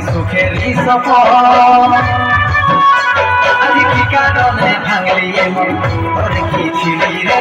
সুখেরই সফর আজ কি কারণে ভাঙলি এমন তোরে কি ছিলি রে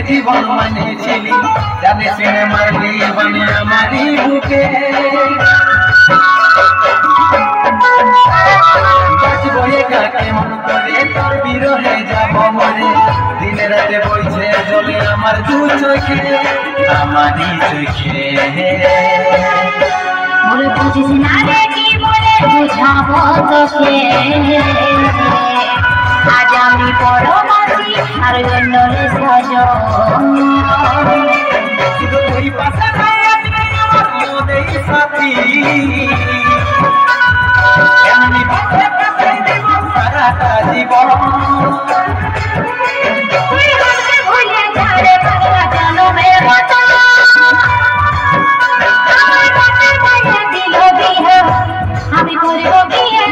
জীবন মানে ছিলি জানে শুনে মারলি বনে আমারই বুকে বাঁচবো একা কেমন করে তোর বিরহে যাব মরে দিনে রাতে বইছে জলে আমার দু চোখে আমারই চোখে মনে বুঝিস না রে কি বলে বুঝাবো তোকে আজ আমি বড় বাসি আর জন্য রে সজন শুধু তুই পাশে নাই আজকে আমার মনেই সাথী এমনি পাশে পাশে দেব সারাটা জীবন তুই আমাকে ভুলে যা রে পাগলা জনমের মতো আমার পাশে পাশে দিল বিয়ে আমি করব বিয়ে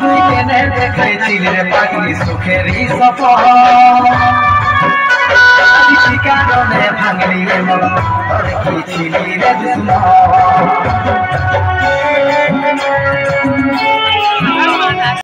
তুই কেনে দেখাইছিলি রে পাগলি সুখেরই সফর আজ কি কারণে ভাঙলি রে মন তোরে কি ছিলি রে দুশ্মন